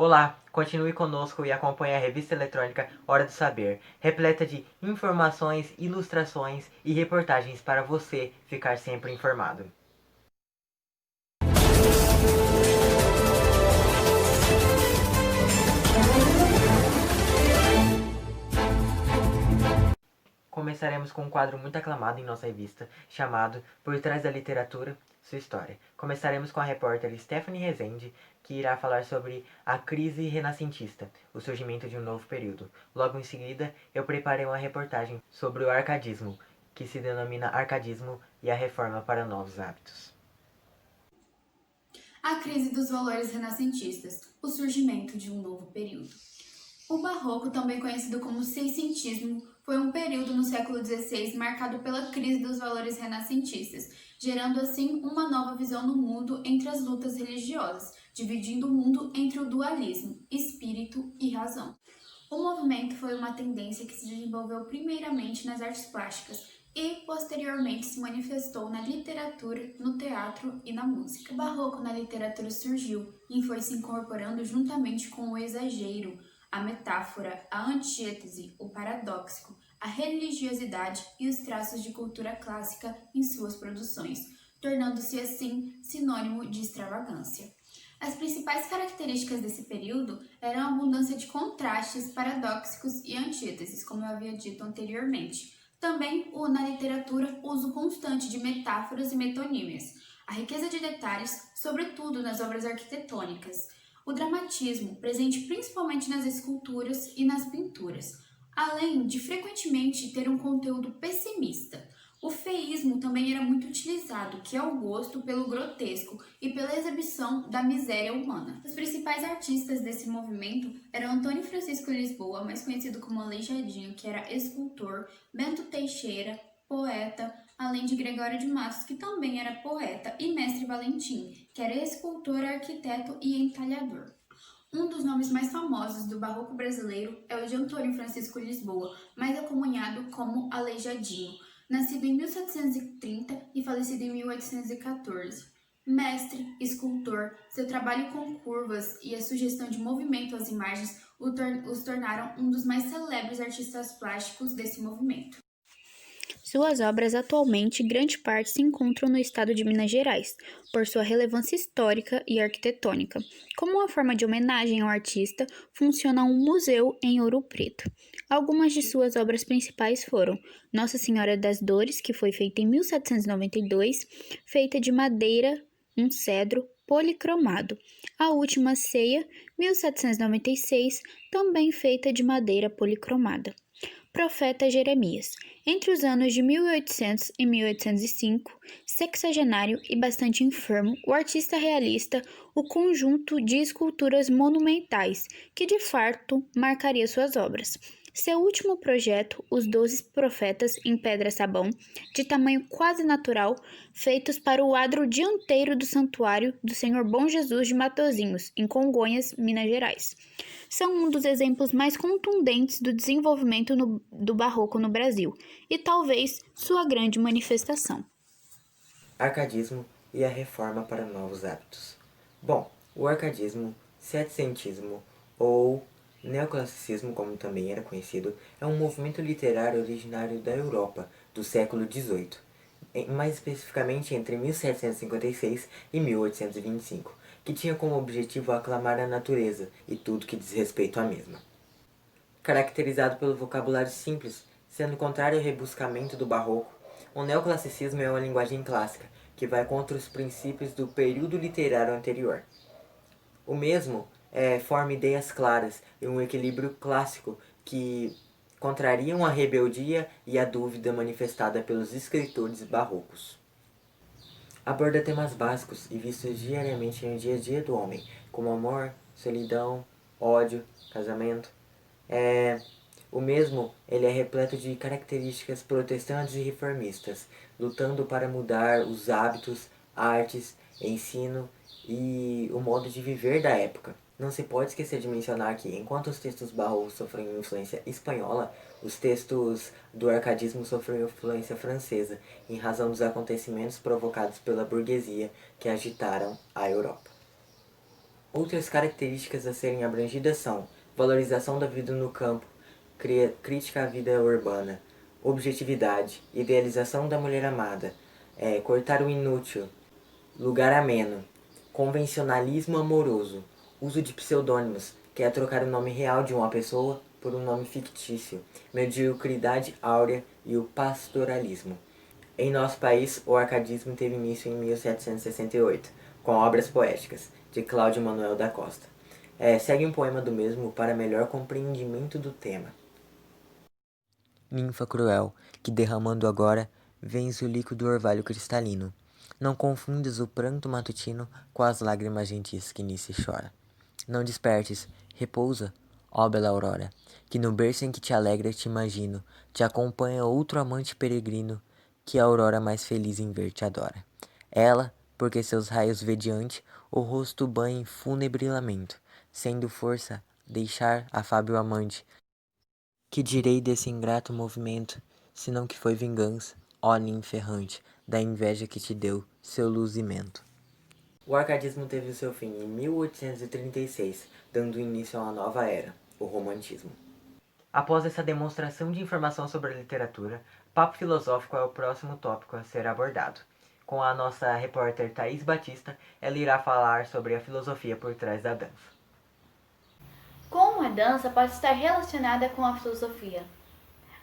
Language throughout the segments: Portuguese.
Olá, continue conosco e acompanhe a revista eletrônica Hora do Saber, repleta de informações, ilustrações e reportagens para você ficar sempre informado. Começaremos com um quadro muito aclamado em nossa revista, chamado Por Trás da Literatura, Sua História. Começaremos com a repórter Stephanie Rezende, que irá falar sobre a crise renascentista, o surgimento de um novo período. Logo em seguida, eu preparei uma reportagem sobre o arcadismo, que se denomina arcadismo e a reforma para novos hábitos. A crise dos valores renascentistas, o surgimento de um novo período. O Barroco, também conhecido como seiscentismo, foi um período no século XVI marcado pela crise dos valores renascentistas, gerando assim uma nova visão no mundo entre as lutas religiosas, dividindo o mundo entre o dualismo, espírito e razão. O movimento foi uma tendência que se desenvolveu primeiramente nas artes plásticas e, posteriormente, se manifestou na literatura, no teatro e na música. O barroco na literatura surgiu e foi se incorporando juntamente com o exagero, a metáfora, a antítese, o paradoxo, a religiosidade e os traços de cultura clássica em suas produções, tornando-se assim sinônimo de extravagância. As principais características desse período eram a abundância de contrastes, paradoxos e antíteses, como eu havia dito anteriormente. Também, na literatura, o uso constante de metáforas e metonímias, a riqueza de detalhes, sobretudo nas obras arquitetônicas, o dramatismo, presente principalmente nas esculturas e nas pinturas, além de frequentemente ter um conteúdo pessimista. O feísmo também era muito utilizado, que é o gosto pelo grotesco e pela exibição da miséria humana. Os principais artistas desse movimento eram Antônio Francisco Lisboa, mais conhecido como Aleijadinho, que era escultor, Bento Teixeira, poeta, além de Gregório de Matos, que também era poeta, e Mestre Valentim, que era escultor, arquiteto e entalhador. Um dos nomes mais famosos do barroco brasileiro é o de Antônio Francisco Lisboa, mais acompanhado como Aleijadinho, nascido em 1730 e falecido em 1814. Mestre, escultor, seu trabalho com curvas e a sugestão de movimento às imagens os tornaram um dos mais celebres artistas plásticos desse movimento. Suas obras atualmente, grande parte, se encontram no estado de Minas Gerais, por sua relevância histórica e arquitetônica. Como uma forma de homenagem ao artista, funciona um museu em Ouro Preto. Algumas de suas obras principais foram Nossa Senhora das Dores, que foi feita em 1792, feita de madeira, um cedro policromado. A Última Ceia, 1796, também feita de madeira policromada. Profeta Jeremias. Entre os anos de 1800 e 1805, sexagenário e bastante enfermo, o artista realista o conjunto de esculturas monumentais que de fato marcaria suas obras. Seu último projeto, Os 12 Profetas em Pedra-Sabão, de tamanho quase natural, feitos para o adro dianteiro do Santuário do Senhor Bom Jesus de Matozinhos, em Congonhas, Minas Gerais. São um dos exemplos mais contundentes do desenvolvimento do barroco no Brasil, e talvez sua grande manifestação. Arcadismo e a reforma para novos hábitos. Bom, o arcadismo, setecentismo ou neoclassicismo, como também era conhecido, é um movimento literário originário da Europa do século XVIII, mais especificamente entre 1756 e 1825, que tinha como objetivo aclamar a natureza e tudo que diz respeito à mesma. Caracterizado pelo vocabulário simples, sendo contrário ao rebuscamento do barroco, o neoclassicismo é uma linguagem clássica, que vai contra os princípios do período literário anterior. O mesmo forma ideias claras e um equilíbrio clássico que contrariam a rebeldia e a dúvida manifestada pelos escritores barrocos. Aborda temas básicos e vistos diariamente no dia a dia do homem, como amor, solidão, ódio, casamento. O mesmo ele é repleto de características protestantes e reformistas, lutando para mudar os hábitos, artes, ensino e o modo de viver da época. Não se pode esquecer de mencionar que, enquanto os textos barrocos sofrem influência espanhola, os textos do arcadismo sofrem influência francesa, em razão dos acontecimentos provocados pela burguesia que agitaram a Europa. Outras características a serem abrangidas são valorização da vida no campo, crítica à vida urbana, objetividade, idealização da mulher amada, cortar o inútil, lugar ameno, convencionalismo amoroso, uso de pseudônimos, que é trocar o nome real de uma pessoa por um nome fictício, mediocridade áurea e o pastoralismo. Em nosso país, o arcadismo teve início em 1768, com obras poéticas, de Cláudio Manuel da Costa. Segue um poema do mesmo para melhor compreendimento do tema. Ninfa cruel, que derramando agora, vens o líquido orvalho cristalino. Não confundas o pranto matutino com as lágrimas gentis que nisso chora. Não despertes, repousa, ó bela aurora, que no berço em que te alegra te imagino, te acompanha outro amante peregrino, que a aurora mais feliz em ver te adora. Ela, porque seus raios vê diante, o rosto banha em fúnebre lamento, sendo força deixar afável amante. Que direi desse ingrato movimento, senão que foi vingança, ó ninfa errante, da inveja que te deu seu luzimento. O arcadismo teve o seu fim em 1836, dando início a uma nova era, o romantismo. Após essa demonstração de informação sobre a literatura, papo filosófico é o próximo tópico a ser abordado. Com a nossa repórter Thaís Batista, ela irá falar sobre a filosofia por trás da dança. Como a dança pode estar relacionada com a filosofia?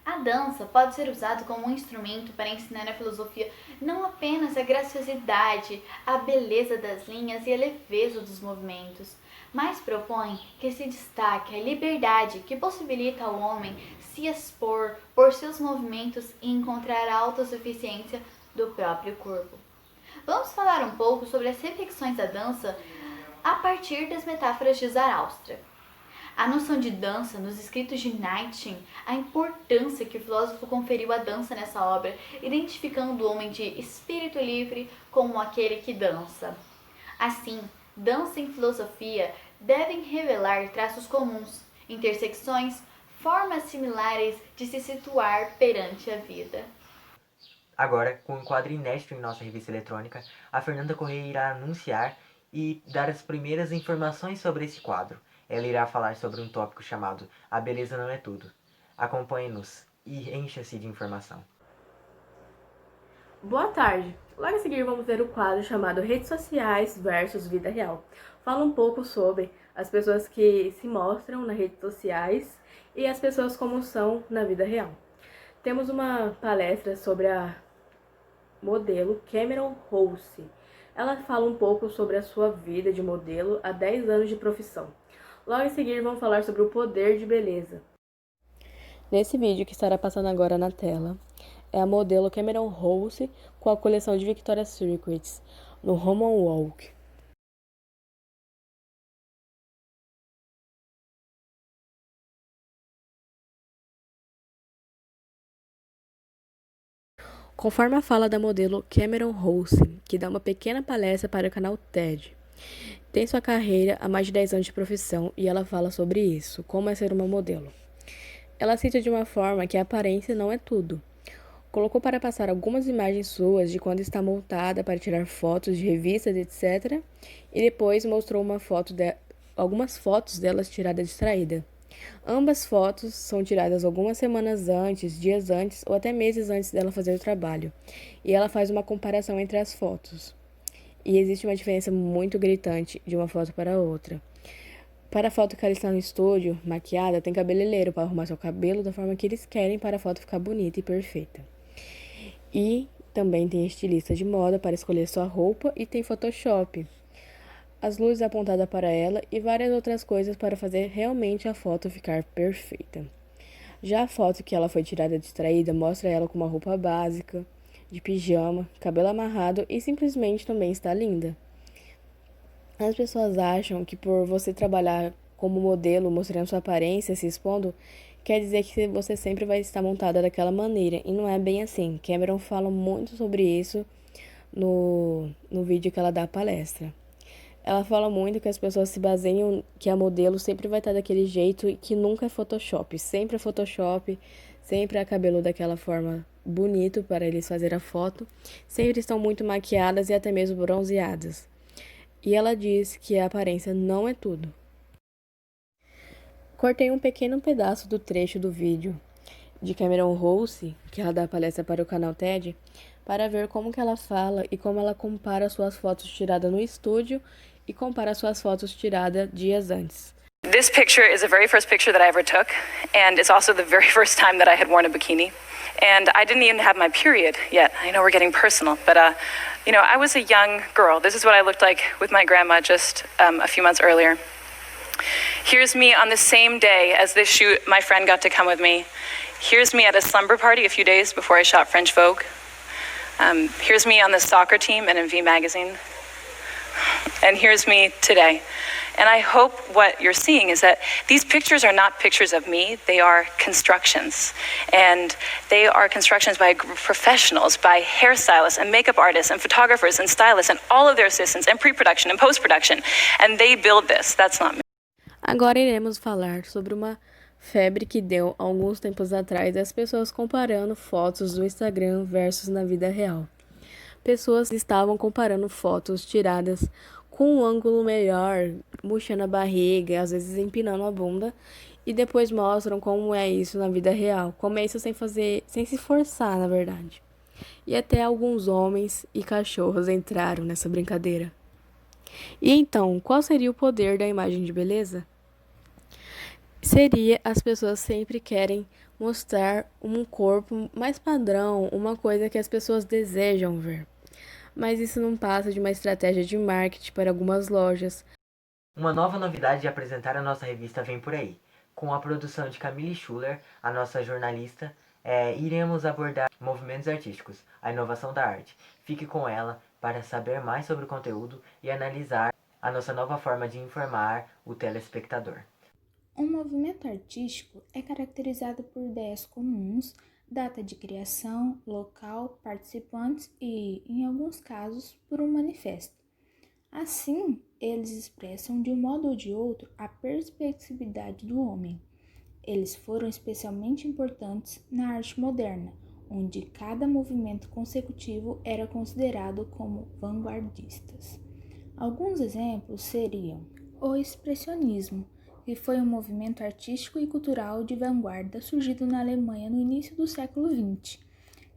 A dança pode ser usada como um instrumento para ensinar a filosofia não apenas a graciosidade, a beleza das linhas e a leveza dos movimentos, mas propõe que se destaque a liberdade que possibilita ao homem se expor por seus movimentos e encontrar a autossuficiência do próprio corpo. Vamos falar um pouco sobre as reflexões da dança a partir das metáforas de Zaraustra. A noção de dança nos escritos de Nietzsche, a importância que o filósofo conferiu à dança nessa obra, identificando o homem de espírito livre como aquele que dança. Assim, dança e filosofia devem revelar traços comuns, intersecções, formas similares de se situar perante a vida. Agora, com um quadro inédito em nossa revista eletrônica, a Fernanda Correia irá anunciar e dar as primeiras informações sobre esse quadro. Ela irá falar sobre um tópico chamado A Beleza Não É Tudo. Acompanhe-nos e encha-se de informação. Boa tarde! Logo a seguir vamos ver o quadro chamado Redes Sociais versus Vida Real. Fala um pouco sobre as pessoas que se mostram nas redes sociais e as pessoas como são na vida real. Temos uma palestra sobre a modelo Cameron Rose. Ela fala um pouco sobre a sua vida de modelo há 10 anos de profissão. Logo em seguida vamos falar sobre o poder de beleza. Nesse vídeo que estará passando agora na tela, é a modelo Cameron Rose com a coleção de Victoria's Secrets no Roman Walk. Conforme a fala da modelo Cameron Rose, que dá uma pequena palestra para o canal TED. Tem sua carreira há mais de 10 anos de profissão e ela fala sobre isso, como é ser uma modelo. Ela cita de uma forma que a aparência não é tudo. Colocou para passar algumas imagens suas de quando está montada para tirar fotos de revistas, etc. E depois mostrou algumas fotos delas tiradas distraída. Ambas fotos são tiradas algumas semanas antes, dias antes ou até meses antes dela fazer o trabalho. E ela faz uma comparação entre as fotos. E existe uma diferença muito gritante de uma foto para outra. Para a foto que ela está no estúdio, maquiada, tem cabeleireiro para arrumar seu cabelo da forma que eles querem para a foto ficar bonita e perfeita. E também tem estilista de moda para escolher sua roupa e tem Photoshop. As luzes apontadas para ela e várias outras coisas para fazer realmente a foto ficar perfeita. Já a foto que ela foi tirada distraída mostra ela com uma roupa básica, de pijama, cabelo amarrado e simplesmente também está linda. As pessoas acham que por você trabalhar como modelo, mostrando sua aparência, se expondo, quer dizer que você sempre vai estar montada daquela maneira. E não é bem assim. Cameron fala muito sobre isso no vídeo que ela dá a palestra. Ela fala muito que as pessoas se baseiam que a modelo sempre vai estar daquele jeito e que nunca é Photoshop. Sempre é Photoshop, sempre é cabelo daquela forma bonito para eles fazerem a foto. Sempre estão muito maquiadas e até mesmo bronzeadas. e ela diz que a aparência não é tudo. Cortei um pequeno pedaço do trecho do vídeo de Cameron Rose, que ela dá palestra para o canal TED, para ver como que ela fala e como ela compara suas fotos tiradas no estúdio e compara suas fotos tiradas dias antes. This picture is the very first picture that I ever took, and it's also the very first time that I had worn a bikini. And I didn't even have my period yet. I know we're getting personal, but I was a young girl. This is what I looked like with my grandma just a few months earlier. Here's me on the same day as this shoot. My friend got to come with me. Here's me at a slumber party a few days before I shot French Vogue. Here's me on the soccer team and in V Magazine. And here's me today. And I hope what you're seeing is that these pictures are not pictures of me, they are constructions. And they are constructions by a group of professionals, by hairstylists and makeup artists and photographers and stylists and all of their assistants and pre-production and post-production. And they build this, that's not me. Agora iremos falar sobre uma febre que deu alguns tempos atrás das pessoas comparando fotos do Instagram versus na vida real. Pessoas estavam comparando fotos tiradas com um ângulo melhor, murchando a barriga, às vezes empinando a bunda, e depois mostram como é isso na vida real, como é isso sem se forçar, na verdade. E até alguns homens e cachorros entraram nessa brincadeira. E então, qual seria o poder da imagem de beleza? Seria as pessoas sempre querem mostrar um corpo mais padrão, uma coisa que as pessoas desejam ver. Mas isso não passa de uma estratégia de marketing para algumas lojas. Uma nova novidade de apresentar a nossa revista vem por aí. Com a produção de Camille Schuller, a nossa jornalista, iremos abordar movimentos artísticos, a inovação da arte. Fique com ela para saber mais sobre o conteúdo e analisar a nossa nova forma de informar o telespectador. Um movimento artístico é caracterizado por ideias comuns, data de criação, local, participantes e, em alguns casos, por um manifesto. Assim, eles expressam de um modo ou de outro a perspectividade do homem. Eles foram especialmente importantes na arte moderna, onde cada movimento consecutivo era considerado como vanguardistas. Alguns exemplos seriam o expressionismo, que foi um movimento artístico e cultural de vanguarda surgido na Alemanha no início do século XX.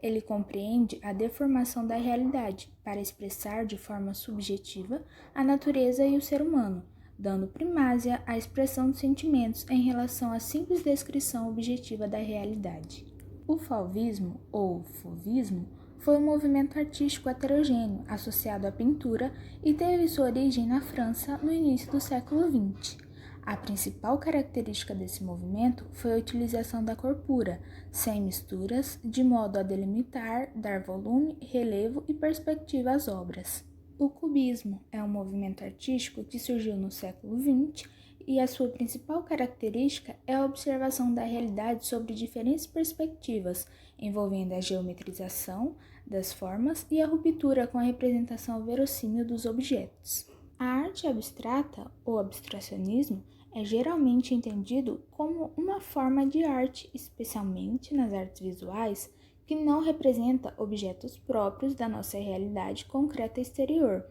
Ele compreende a deformação da realidade para expressar de forma subjetiva a natureza e o ser humano, dando primázia à expressão de sentimentos em relação à simples descrição objetiva da realidade. O fauvismo, ou fauvismo, foi um movimento artístico heterogêneo associado à pintura e teve sua origem na França no início do século XX. A principal característica desse movimento foi a utilização da cor pura, sem misturas, de modo a delimitar, dar volume, relevo e perspectiva às obras. O cubismo é um movimento artístico que surgiu no século XX e a sua principal característica é a observação da realidade sobre diferentes perspectivas, envolvendo a geometrização das formas e a ruptura com a representação verossímil dos objetos. A arte abstrata, ou abstracionismo, é geralmente entendido como uma forma de arte, especialmente nas artes visuais, que não representa objetos próprios da nossa realidade concreta exterior.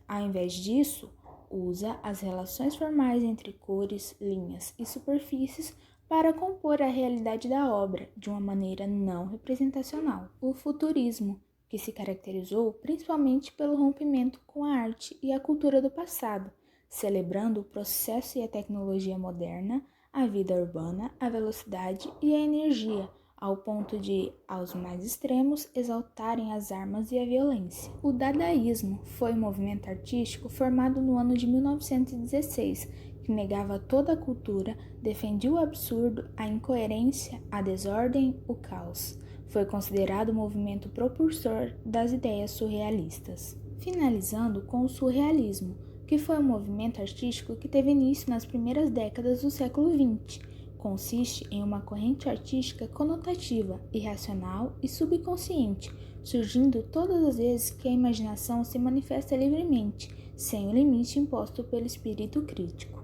Ao invés disso, usa as relações formais entre cores, linhas e superfícies para compor a realidade da obra de uma maneira não representacional. O futurismo, que se caracterizou principalmente pelo rompimento com a arte e a cultura do passado, celebrando o processo e a tecnologia moderna, a vida urbana, a velocidade e a energia, ao ponto de, aos mais extremos, exaltarem as armas e a violência. O dadaísmo foi um movimento artístico formado no ano de 1916, que negava toda a cultura, defendia o absurdo, a incoerência, a desordem, o caos. Foi considerado o movimento propulsor das ideias surrealistas. Finalizando com o surrealismo, que foi um movimento artístico que teve início nas primeiras décadas do século XX. Consiste em uma corrente artística conotativa, irracional e subconsciente, surgindo todas as vezes que a imaginação se manifesta livremente, sem o limite imposto pelo espírito crítico.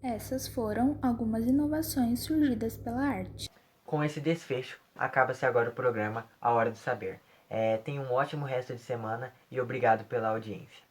Essas foram algumas inovações surgidas pela arte. Com esse desfecho, acaba-se agora o programa A Hora do Saber. Tenha um ótimo resto de semana e obrigado pela audiência.